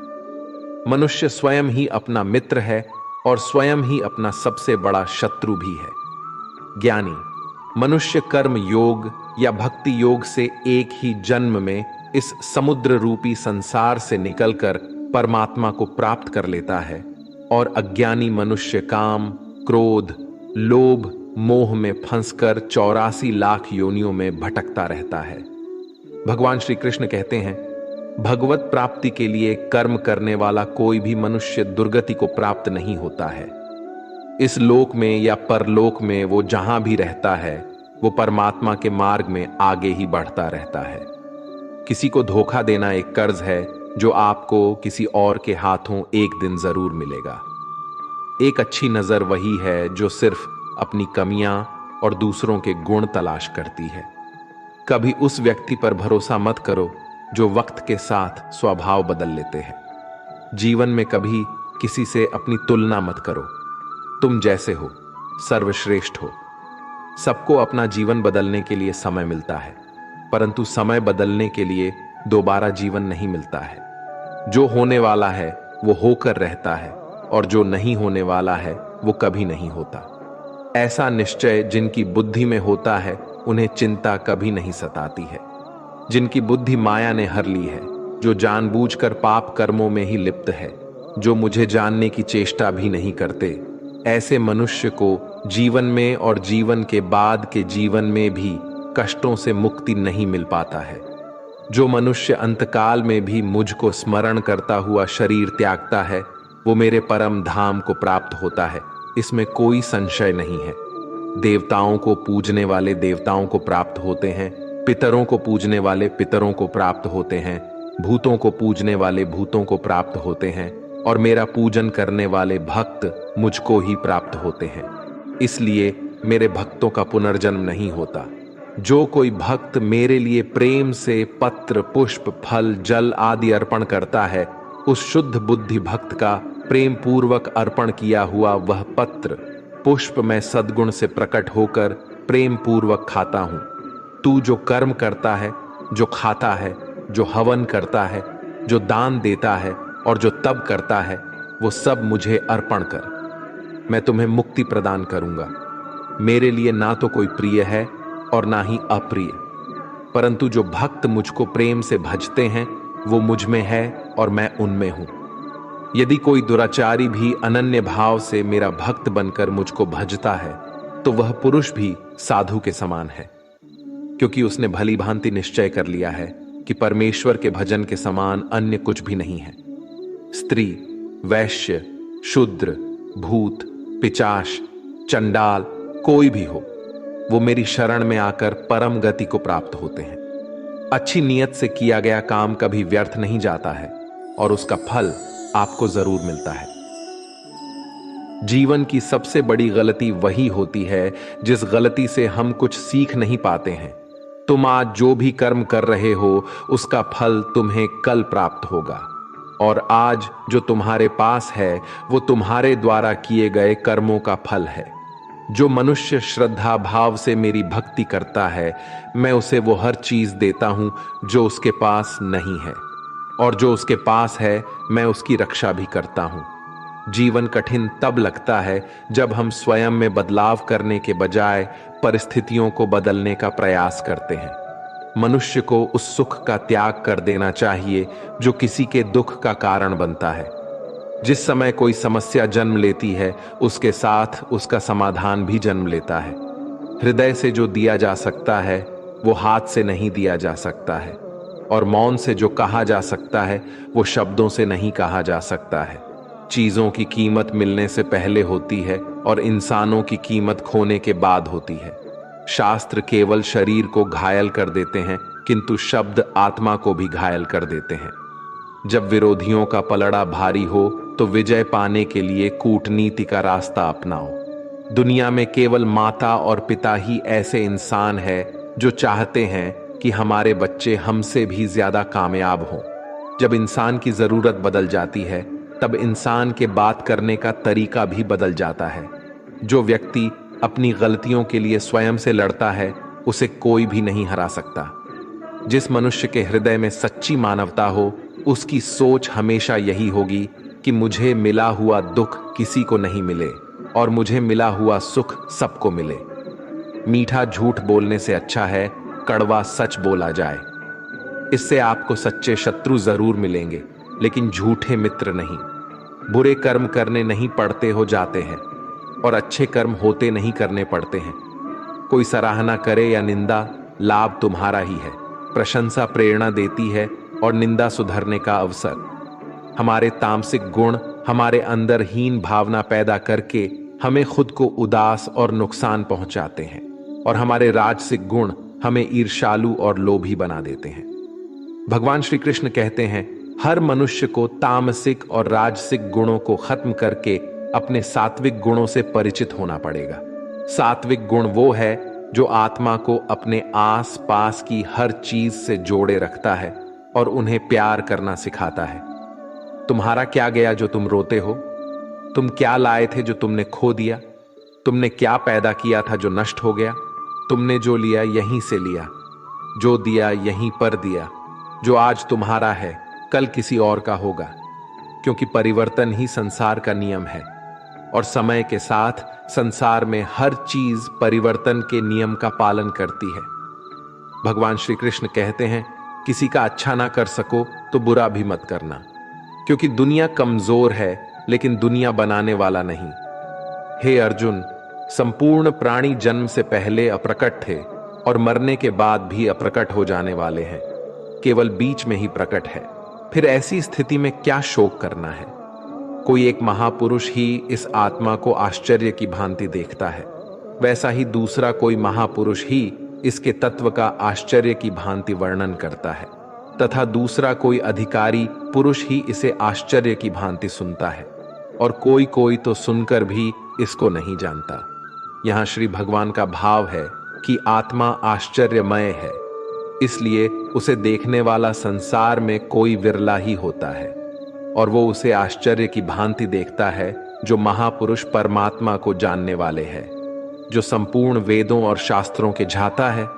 मनुष्य स्वयं ही अपना मित्र है और स्वयं ही अपना सबसे बड़ा शत्रु भी है। ज्ञानी मनुष्य कर्म योग या भक्ति योग से एक ही जन्म में इस समुद्र रूपी संसार से निकलकर परमात्मा को प्राप्त कर लेता है, और अज्ञानी मनुष्य काम, क्रोध, लोभ, मोह में फंसकर 84 लाख योनियों में भटकता रहता है। भगवान श्री कृष्ण कहते हैं, भगवत प्राप्ति के लिए कर्म करने वाला कोई भी मनुष्य दुर्गति को प्राप्त नहीं होता है। इस लोक में या परलोक में वो जहां भी रहता है, वो परमात्मा के मार्ग में आगे ही बढ़ता रहता है। किसी को धोखा देना एक कर्ज है जो आपको किसी और के हाथों एक दिन जरूर मिलेगा। एक अच्छी नजर वही है जो सिर्फ अपनी कमियां और दूसरों के गुण तलाश करती है। कभी उस व्यक्ति पर भरोसा मत करो जो वक्त के साथ स्वभाव बदल लेते हैं। जीवन में कभी किसी से अपनी तुलना मत करो। तुम जैसे हो सर्वश्रेष्ठ हो। सबको अपना जीवन बदलने के लिए समय मिलता है, परंतु समय बदलने के लिए दोबारा जीवन नहीं मिलता है। जो होने वाला है वो होकर रहता है, और जो नहीं होने वाला है वो कभी नहीं होता। ऐसा निश्चय जिनकी बुद्धि में होता है, उन्हें चिंता कभी नहीं सताती है। जिनकी बुद्धि माया ने हर ली है, जो जानबूझकर पाप कर्मों में ही लिप्त है, जो मुझे जानने की चेष्टा भी नहीं करते, ऐसे मनुष्य को जीवन में और जीवन के बाद के जीवन में भी कष्टों से मुक्ति नहीं मिल पाता है। जो मनुष्य अंतकाल में भी मुझको स्मरण करता हुआ शरीर त्यागता है, वो मेरे परम धाम को प्राप्त होता है, इसमें कोई संशय नहीं है। देवताओं को पूजने वाले देवताओं को प्राप्त होते हैं, पितरों को पूजने वाले पितरों को प्राप्त होते हैं, भूतों को पूजने वाले भूतों को प्राप्त होते हैं, और मेरा पूजन करने वाले भक्त मुझको ही प्राप्त होते हैं। इसलिए मेरे भक्तों का पुनर्जन्म नहीं होता। जो कोई भक्त मेरे लिए प्रेम से पत्र, पुष्प, फल, जल आदि अर्पण करता है, उस शुद्ध बुद्धि भक्त का प्रेम पूर्वक अर्पण किया हुआ वह पत्र, पुष्प मैं सद्गुण से प्रकट होकर प्रेम पूर्वक खाता हूं। तू जो कर्म करता है, जो खाता है, जो हवन करता है, जो दान देता है और जो तप करता है, वो सब मुझे अर्पण कर। मैं तुम्हें मुक्ति प्रदान करूंगा। मेरे लिए ना तो कोई प्रिय है और ना ही अप्रिय, परंतु जो भक्त मुझको प्रेम से भजते हैं वो मुझ में है और मैं उनमें हूं। यदि कोई दुराचारी भी अनन्य भाव से मेरा भक्त बनकर मुझको भजता है, तो वह पुरुष भी साधु के समान है। क्योंकि उसने भली भांति निश्चय कर लिया है कि परमेश्वर के भजन के समान अन्य कुछ भी नहीं है। स्त्री, वैश्य, शूद्र, भूत, पिचाश, चंडाल, कोई भी हो, वो मेरी शरण में आकर परम गति को प्राप्त होते हैं। अच्छी नीयत से किया गया काम कभी व्यर्थ नहीं जाता है और उसका फल आपको जरूर मिलता है। जीवन की सबसे बड़ी गलती वही होती है जिस गलती से हम कुछ सीख नहीं पाते हैं। तुम आज जो भी कर्म कर रहे हो उसका फल तुम्हें कल प्राप्त होगा, और आज जो तुम्हारे पास है वो तुम्हारे द्वारा किए गए कर्मों का फल है। जो मनुष्य श्रद्धा भाव से मेरी भक्ति करता है, मैं उसे वो हर चीज देता हूं जो उसके पास नहीं है, और जो उसके पास है मैं उसकी रक्षा भी करता हूं। जीवन कठिन तब लगता है जब हम स्वयं में बदलाव करने के बजाय परिस्थितियों को बदलने का प्रयास करते हैं। मनुष्य को उस सुख का त्याग कर देना चाहिए जो किसी के दुख का कारण बनता है। जिस समय कोई समस्या जन्म लेती है, उसके साथ उसका समाधान भी जन्म लेता है। हृदय से जो दिया जा सकता है वो हाथ से नहीं दिया जा सकता है, और मौन से जो कहा जा सकता है वो शब्दों से नहीं कहा जा सकता है। चीजों की कीमत मिलने से पहले होती है और इंसानों की कीमत खोने के बाद होती है। शास्त्र केवल शरीर को घायल कर देते हैं, किंतु शब्द आत्मा को भी घायल कर देते हैं। जब विरोधियों का पलड़ा भारी हो तो विजय पाने के लिए कूटनीति का रास्ता अपनाओ। दुनिया में केवल माता और पिता ही ऐसे इंसान हैं जो चाहते हैं कि हमारे बच्चे हमसे भी ज्यादा कामयाब हों। जब इंसान की जरूरत बदल जाती है तब इंसान के बात करने का तरीका भी बदल जाता है। जो व्यक्ति अपनी गलतियों के लिए स्वयं से लड़ता है उसे कोई भी नहीं हरा सकता। जिस मनुष्य के हृदय में सच्ची मानवता हो उसकी सोच हमेशा यही होगी कि मुझे मिला हुआ दुख किसी को नहीं मिले और मुझे मिला हुआ सुख सबको मिले। मीठा झूठ बोलने से अच्छा है कड़वा सच बोला जाए। इससे आपको सच्चे शत्रु जरूर मिलेंगे लेकिन झूठे मित्र नहीं। बुरे कर्म करने नहीं पड़ते हो जाते हैं और अच्छे कर्म होते नहीं करने पड़ते हैं। कोई सराहना करे या निंदा, लाभ तुम्हारा ही है। प्रशंसा प्रेरणा देती है और निंदा सुधरने का अवसर। हमारे तामसिक गुण हमारे अंदर हीन भावना पैदा करके हमें खुद को उदास और नुकसान पहुंचाते हैं, और हमारे राजसिक गुण हमें ईर्ष्यालु और लोभी बना देते हैं। भगवान श्री कृष्ण कहते हैं, हर मनुष्य को तामसिक और राजसिक गुणों को खत्म करके अपने सात्विक गुणों से परिचित होना पड़ेगा। सात्विक गुण वो है जो आत्मा को अपने आस पास की हर चीज से जोड़े रखता है और उन्हें प्यार करना सिखाता है। तुम्हारा क्या गया जो तुम रोते हो? तुम क्या लाए थे जो तुमने खो दिया? तुमने क्या पैदा किया था जो नष्ट हो गया? तुमने जो लिया यहीं से लिया, जो दिया यहीं पर दिया। जो आज तुम्हारा है कल किसी और का होगा, क्योंकि परिवर्तन ही संसार का नियम है, और समय के साथ संसार में हर चीज परिवर्तन के नियम का पालन करती है। भगवान श्री कृष्ण कहते हैं, किसी का अच्छा ना कर सको तो बुरा भी मत करना, क्योंकि दुनिया कमजोर है लेकिन दुनिया बनाने वाला नहीं। हे अर्जुन, संपूर्ण प्राणी जन्म से पहले अप्रकट थे और मरने के बाद भी अप्रकट हो जाने वाले हैं, केवल बीच में ही प्रकट है। फिर ऐसी स्थिति में क्या शोक करना है? कोई एक महापुरुष ही इस आत्मा को आश्चर्य की भांति देखता है, वैसा ही दूसरा कोई महापुरुष ही इसके तत्व का आश्चर्य की भांति वर्णन करता है, तथा दूसरा कोई अधिकारी पुरुष ही इसे आश्चर्य की भांति सुनता है, और कोई कोई तो सुनकर भी इसको नहीं जानता। यहाँ श्री भगवान का भाव है कि आत्मा आश्चर्यमय है, इसलिए उसे देखने वाला संसार में कोई विरला ही होता है, और वो उसे आश्चर्य की भांति देखता है जो महापुरुष परमात्मा को जानने वाले हैं। जो संपूर्ण वेदों और शास्त्रों के झाता है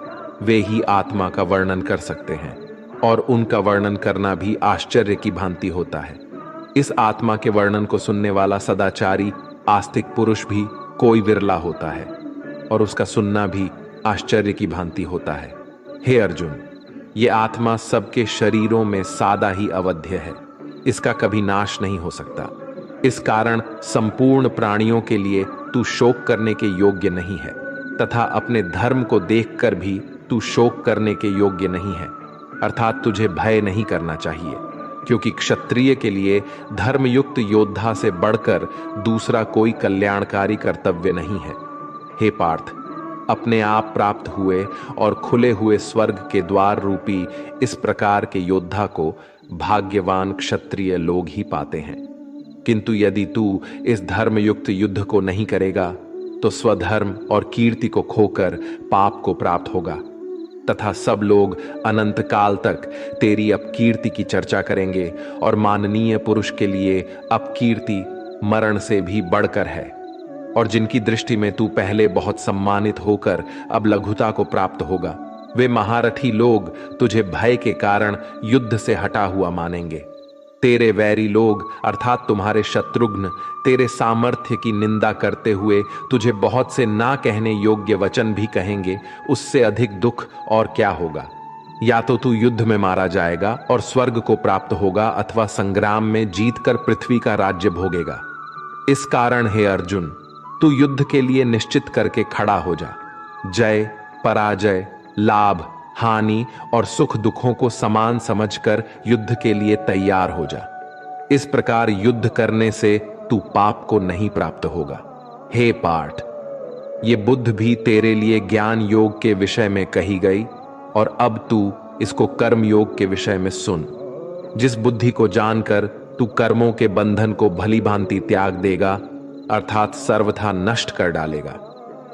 वे ही आत्मा का वर्णन कर सकते हैं, और उनका वर्णन करना भी आश्चर्य की भांति होता है। इस आत्मा के वर्णन को सुनने वाला सदाचारी आस्तिक पुरुष भी कोई विरला होता है, और उसका सुनना भी आश्चर्य की भांति होता है। हे अर्जुन, ये आत्मा सबके शरीरों में सादा ही अवध्य है, इसका कभी नाश नहीं हो सकता। इस कारण संपूर्ण प्राणियों के लिए तू शोक करने के योग्य नहीं है, तथा अपने धर्म को देखकर भी तू शोक करने के योग्य नहीं है, अर्थात तुझे भय नहीं करना चाहिए, क्योंकि क्षत्रिय के लिए धर्मयुक्त योद्धा से बढ़कर दूसरा कोई कल्याणकारी कर्तव्य नहीं है। हे पार्थ, अपने आप प्राप्त हुए और खुले हुए स्वर्ग के द्वार रूपी इस प्रकार के योद्धा को भाग्यवान क्षत्रिय लोग ही पाते हैं। किंतु यदि तू इस धर्मयुक्त युद्ध को नहीं करेगा तो स्वधर्म और कीर्ति को खोकर पाप को प्राप्त होगा, तथा सब लोग अनंत काल तक तेरी अपकीर्ति की चर्चा करेंगे, और माननीय पुरुष के लिए अपकीर्ति मरण से भी बढ़कर है। और जिनकी दृष्टि में तू पहले बहुत सम्मानित होकर अब लघुता को प्राप्त होगा, वे महारथी लोग तुझे भय के कारण युद्ध से हटा हुआ मानेंगे। तेरे वैरी लोग अर्थात तुम्हारे शत्रुघ्न तेरे सामर्थ्य की निंदा करते हुए तुझे बहुत से ना कहने योग्य वचन भी कहेंगे। उससे अधिक दुख और क्या होगा? या तो तू युद्ध में मारा जाएगा और स्वर्ग को प्राप्त होगा, अथवा संग्राम में जीतकर पृथ्वी का राज्य भोगेगा। इस कारण हे अर्जुन, तू युद्ध के लिए निश्चित करके खड़ा हो जा। जय पराजय, लाभ हानि और सुख दुखों को समान समझकर युद्ध के लिए तैयार हो जा। इस प्रकार युद्ध करने से तू पाप को नहीं प्राप्त होगा। हे पार्थ, ये बुद्ध भी तेरे लिए ज्ञान योग के विषय में कही गई, और अब तू इसको कर्म योग के विषय में सुन। जिस बुद्धि को जानकर तू कर्मों के बंधन को भली भांति त्याग देगा, अर्थात सर्वथा नष्ट कर डालेगा।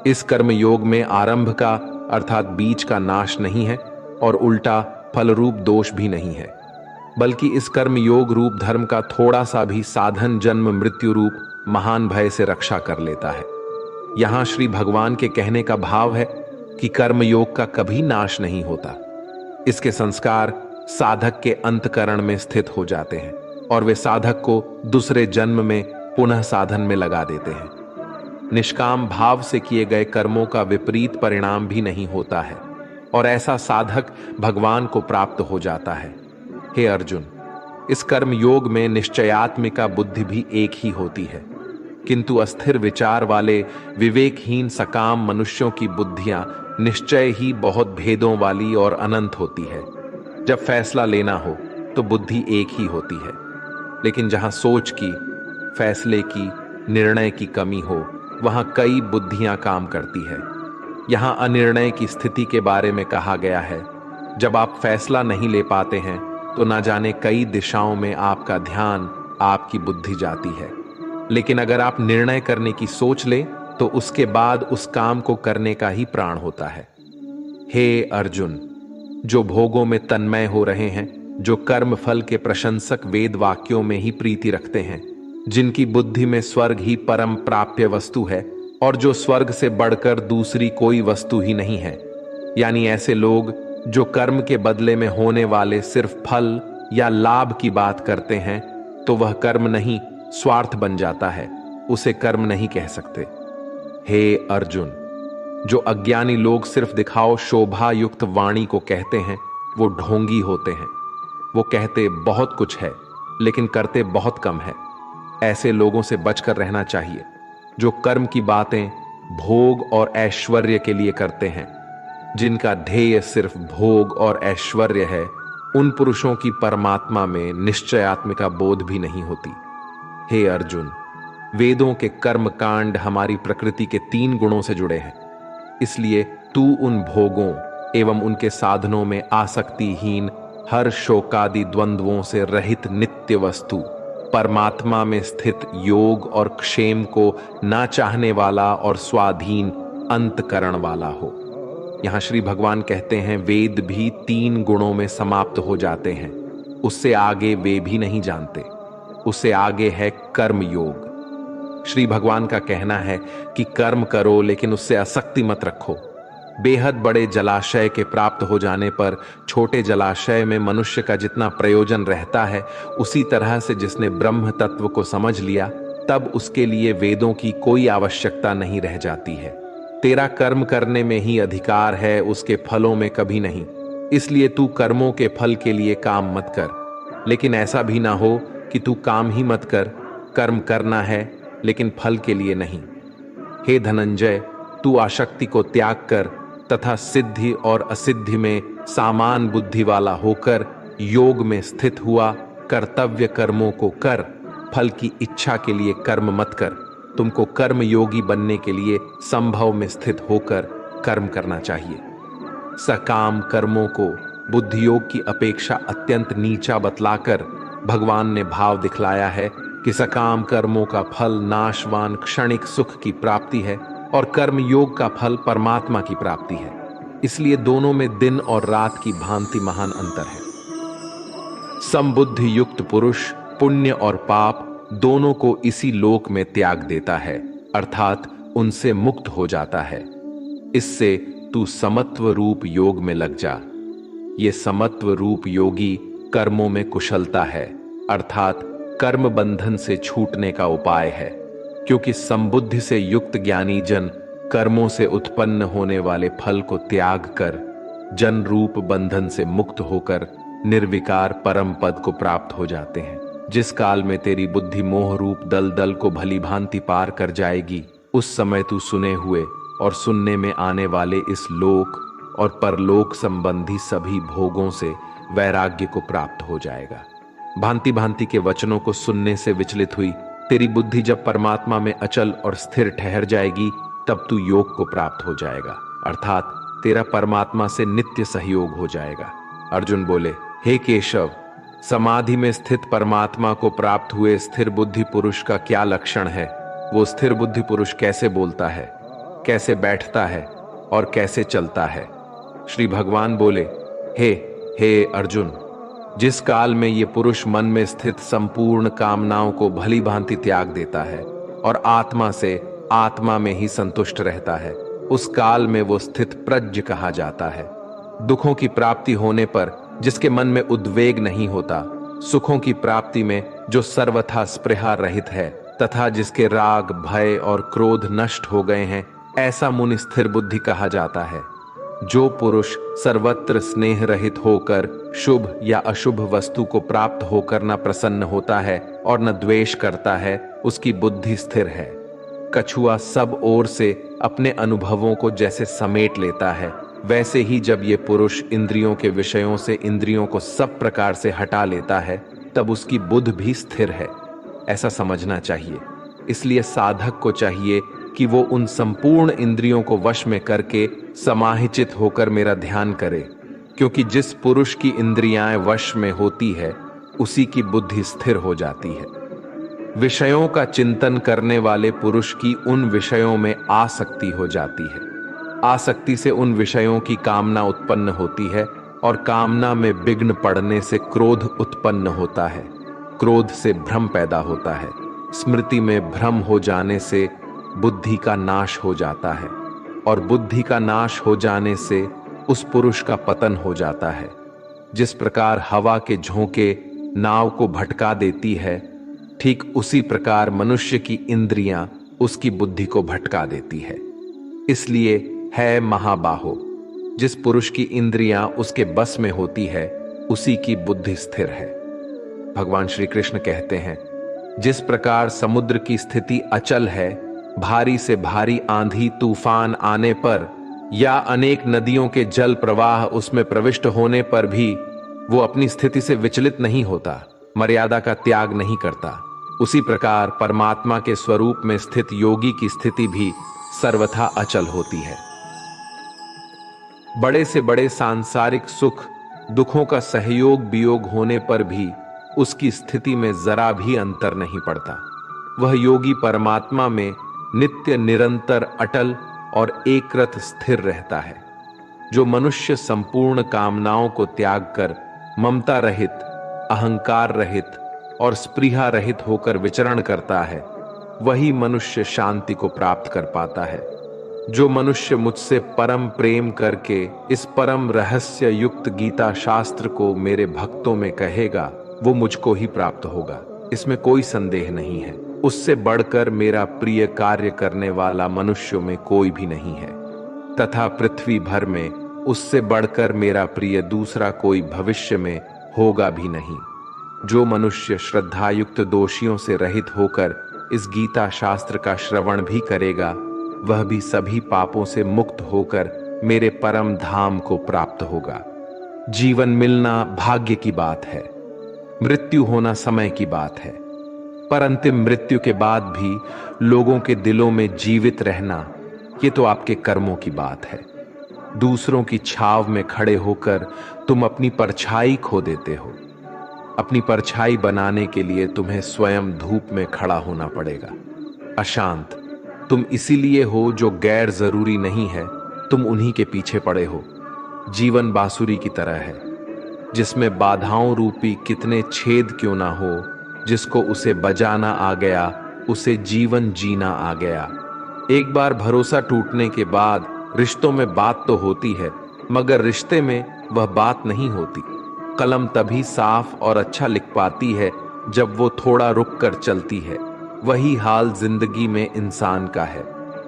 इस कर्म योग में आरंभ का अर्थात बीज का नाश नहीं है, और उल्टा फल रूप दोष भी नहीं है, बल्कि इस कर्म योग रूप धर्म का थोड़ा सा भी साधन जन्म मृत्यु रूप महान भय से रक्षा कर लेता है। यहां श्री भगवान के कहने का भाव है कि कर्म योग का कभी नाश नहीं होता। इसके संस्कार साधक के अंतकरण में स्थित हो जाते हैं, और वे साधक को दूसरे जन्म में पुनः साधन में लगा देते हैं। निष्काम भाव से किए गए कर्मों का विपरीत परिणाम भी नहीं होता है, और ऐसा साधक भगवान को प्राप्त हो जाता है। हे अर्जुन, इस कर्म योग में निश्चयात्मिका बुद्धि भी एक ही होती है, किंतु अस्थिर विचार वाले विवेकहीन सकाम मनुष्यों की बुद्धियां निश्चय ही बहुत भेदों वाली और अनंत होती है। जब फैसला लेना हो तो बुद्धि एक ही होती है, लेकिन जहां सोच की, फैसले की, निर्णय की कमी हो, वहां कई बुद्धियां काम करती है। यहां अनिर्णय की स्थिति के बारे में कहा गया है। जब आप फैसला नहीं ले पाते हैं तो ना जाने कई दिशाओं में आपका ध्यान, आपकी बुद्धि जाती है। लेकिन अगर आप निर्णय करने की सोच ले तो उसके बाद उस काम को करने का ही प्राण होता है। हे अर्जुन, जो भोगों में तन्मय हो रहे हैं, जो कर्म फल के प्रशंसक वेद वाक्यों में ही प्रीति रखते हैं, जिनकी बुद्धि में स्वर्ग ही परम प्राप्य वस्तु है, और जो स्वर्ग से बढ़कर दूसरी कोई वस्तु ही नहीं है, यानी ऐसे लोग जो कर्म के बदले में होने वाले सिर्फ फल या लाभ की बात करते हैं, तो वह कर्म नहीं स्वार्थ बन जाता है, उसे कर्म नहीं कह सकते। हे अर्जुन, जो अज्ञानी लोग सिर्फ दिखाओ शोभा युक्त वाणी को कहते हैं, वो ढोंगी होते हैं। वो कहते बहुत कुछ है लेकिन करते बहुत कम है। ऐसे लोगों से बचकर रहना चाहिए जो कर्म की बातें भोग और ऐश्वर्य के लिए करते हैं। जिनका ध्येय सिर्फ भोग और ऐश्वर्य है, उन पुरुषों की परमात्मा में निश्चयात्मिका बोध भी नहीं होती। हे अर्जुन, वेदों के कर्म कांड हमारी प्रकृति के 3 गुणों से जुड़े हैं, इसलिए तू उन भोगों एवं उनके साधनों में आसक्तिहीन, हर शोकादि द्वंद्वों से रहित नित्य वस्तु परमात्मा में स्थित योग और क्षेम को ना चाहने वाला और स्वाधीन अंतकरण वाला हो। यहां श्री भगवान कहते हैं वेद भी 3 गुणों में समाप्त हो जाते हैं, उससे आगे वे भी नहीं जानते। उससे आगे है कर्म योग। श्री भगवान का कहना है कि कर्म करो लेकिन उससे आसक्ति मत रखो। बेहद बड़े जलाशय के प्राप्त हो जाने पर छोटे जलाशय में मनुष्य का जितना प्रयोजन रहता है, उसी तरह से जिसने ब्रह्म तत्व को समझ लिया, तब उसके लिए वेदों की कोई आवश्यकता नहीं रह जाती है। तेरा कर्म करने में ही अधिकार है, उसके फलों में कभी नहीं। इसलिए तू कर्मों के फल के लिए काम मत कर, लेकिन ऐसा भी ना हो कि तू काम ही मत कर, कर्म करना है लेकिन फल के लिए नहीं। हे धनंजय, तू आसक्ति को त्याग कर तथा सिद्धि और असिद्धि में सामान बुद्धि वाला होकर योग में स्थित हुआ। कर्तव्य कर्मों को कर, फल की इच्छा के लिए कर्म मत कर। तुमको कर्म योगी बनने के लिए संभव में स्थित होकर कर्म करना चाहिए। सकाम कर्मों को बुद्धि योग की अपेक्षा अत्यंत नीचा बतलाकर भगवान ने भाव दिखलाया है कि सकाम कर्मों का फल नाशवान क्षणिक सुख की प्राप्ति है और कर्म योग का फल परमात्मा की प्राप्ति है। इसलिए दोनों में दिन और रात की भांति महान अंतर है। समबुद्धि युक्त पुरुष पुण्य और पाप दोनों को इसी लोक में त्याग देता है, अर्थात उनसे मुक्त हो जाता है। इससे तू समत्व रूप योग में लग जा। ये समत्व रूप योगी कर्मों में कुशलता है, अर्थात कर्म बंधन से छूटने का उपाय है। क्योंकि समबुद्धि से युक्त ज्ञानी जन कर्मों से उत्पन्न होने वाले फल को त्याग कर जन रूप बंधन से मुक्त होकर निर्विकार परम पद को प्राप्त हो जाते हैं। जिस काल में तेरी बुद्धि मोह रूप दलदल को भली भांति पार कर जाएगी, उस समय तू सुने हुए और सुनने में आने वाले इस लोक और परलोक संबंधी सभी भोगों से वैराग्य को प्राप्त हो जाएगा। भांति भांति के वचनों को सुनने से विचलित हुई तेरी बुद्धि जब परमात्मा में अचल और स्थिर ठहर जाएगी, तब तू योग को प्राप्त हो जाएगा, अर्थात तेरा परमात्मा से नित्य सहयोग हो जाएगा। अर्जुन बोले, हे केशव, समाधि में स्थित परमात्मा को प्राप्त हुए स्थिर बुद्धि पुरुष का क्या लक्षण है? वो स्थिर बुद्धि पुरुष कैसे बोलता है, कैसे बैठता है और कैसे चलता है? श्री भगवान बोले, हे अर्जुन, जिस काल में ये पुरुष मन में स्थित संपूर्ण कामनाओं को भली भांति त्याग देता है और आत्मा से आत्मा में ही संतुष्ट रहता है, उस काल में वो स्थित प्रज्ञ कहा जाता है। दुखों की प्राप्ति होने पर जिसके मन में उद्वेग नहीं होता, सुखों की प्राप्ति में जो सर्वथा स्पृहा रहित है तथा जिसके राग भय और क्रोध नष्ट हो गए हैं, ऐसा मुनि स्थिर बुद्धि कहा जाता है। जो पुरुष सर्वत्र स्नेह रहित होकर शुभ या अशुभ वस्तु को प्राप्त होकर न प्रसन्न होता है और न द्वेष करता है, उसकी बुद्धि स्थिर है। कछुआ सब ओर से अपने अनुभवों को जैसे समेट लेता है, वैसे ही जब ये पुरुष इंद्रियों के विषयों से इंद्रियों को सब प्रकार से हटा लेता है, तब उसकी बुद्धि भी स्थिर है, ऐसा समझना चाहिए। इसलिए साधक को चाहिए कि वो उन संपूर्ण इंद्रियों को वश में करके समाहिचित होकर मेरा ध्यान करे, क्योंकि जिस पुरुष की इंद्रियां वश में होती है, उसी की बुद्धि स्थिर हो जाती है। विषयों का चिंतन करने वाले पुरुष की उन विषयों में आसक्ति हो जाती है। आसक्ति से उन विषयों की कामना उत्पन्न होती है और कामना में विघ्न पड़ने से क्रोध उत्पन्न होता है। क्रोध से भ्रम पैदा होता है। स्मृति में भ्रम हो जाने से बुद्धि का नाश हो जाता है और बुद्धि का नाश हो जाने से उस पुरुष का पतन हो जाता है। जिस प्रकार हवा के झोंके नाव को भटका देती है, ठीक उसी प्रकार मनुष्य की इंद्रियां उसकी बुद्धि को भटका देती है। इसलिए है महाबाहो, जिस पुरुष की इंद्रियां उसके बस में होती है, उसी की बुद्धि स्थिर है। भगवान श्री कृष्ण कहते हैं, जिस प्रकार समुद्र की स्थिति अचल है, भारी से भारी आंधी तूफान आने पर या अनेक नदियों के जल प्रवाह उसमें प्रविष्ट होने पर भी वो अपनी स्थिति से विचलित नहीं होता, मर्यादा का त्याग नहीं करता, उसी प्रकार परमात्मा के स्वरूप में स्थित योगी की स्थिति भी सर्वथा अचल होती है। बड़े से बड़े सांसारिक सुख दुखों का सहयोग वियोग होने पर भी उसकी स्थिति में जरा भी अंतर नहीं पड़ता। वह योगी परमात्मा में नित्य निरंतर अटल और एकरत स्थिर रहता है। जो मनुष्य संपूर्ण कामनाओं को त्याग कर ममता रहित, अहंकार रहित और स्पृहा रहित होकर विचरण करता है, वही मनुष्य शांति को प्राप्त कर पाता है। जो मनुष्य मुझसे परम प्रेम करके इस परम रहस्य युक्त गीता शास्त्र को मेरे भक्तों में कहेगा, वो मुझको ही प्राप्त होगा, इसमें कोई संदेह नहीं है। उससे बढ़कर मेरा प्रिय कार्य करने वाला मनुष्यों में कोई भी नहीं है, तथा पृथ्वी भर में उससे बढ़कर मेरा प्रिय दूसरा कोई भविष्य में होगा भी नहीं। जो मनुष्य श्रद्धायुक्त दोषियों से रहित होकर इस गीता शास्त्र का श्रवण भी करेगा, वह भी सभी पापों से मुक्त होकर मेरे परम धाम को प्राप्त होगा। जीवन मिलना भाग्य की बात है, मृत्यु होना समय की बात है, पर अंतिम मृत्यु के बाद भी लोगों के दिलों में जीवित रहना, ये तो आपके कर्मों की बात है। दूसरों की छाव में खड़े होकर तुम अपनी परछाई खो देते हो। अपनी परछाई बनाने के लिए तुम्हें स्वयं धूप में खड़ा होना पड़ेगा। अशांत तुम इसीलिए हो जो गैर जरूरी नहीं है, तुम उन्हीं के पीछे पड़े हो। जीवन बांसुरी की तरह है, जिसमें बाधाओं रूपी कितने छेद क्यों ना हो, जिसको उसे बजाना आ गया उसे जीवन जीना आ गया। एक बार भरोसा टूटने के बाद रिश्तों में बात तो होती है, मगर रिश्ते में वह बात नहीं होती। कलम तभी साफ और अच्छा लिख पाती है जब वो थोड़ा रुक कर चलती है। वही हाल जिंदगी में इंसान का है।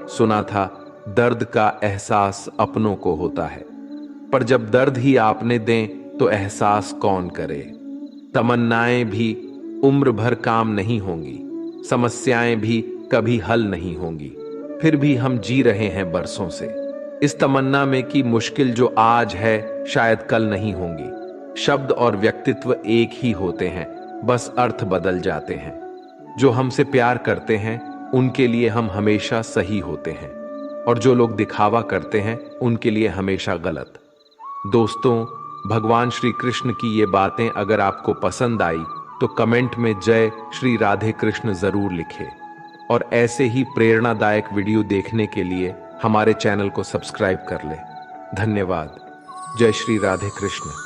सुना था दर्द का एहसास अपनों को होता है, पर जब दर्द ही आपने दें तो एहसास कौन करे। तमन्नाएं भी उम्र भर काम नहीं होंगी, समस्याएं भी कभी हल नहीं होंगी, फिर भी हम जी रहे हैं बरसों से इस तमन्ना में कि मुश्किल जो आज है शायद कल नहीं होंगी। शब्द और व्यक्तित्व एक ही होते हैं, बस अर्थ बदल जाते हैं। जो हमसे प्यार करते हैं उनके लिए हम हमेशा सही होते हैं, और जो लोग दिखावा करते हैं उनके लिए हमेशा गलत। दोस्तों, भगवान श्री कृष्ण की ये बातें अगर आपको पसंद आई तो कमेंट में जय श्री राधे कृष्ण जरूर लिखें, और ऐसे ही प्रेरणादायक वीडियो देखने के लिए हमारे चैनल को सब्सक्राइब कर लें। धन्यवाद। जय श्री राधे कृष्ण।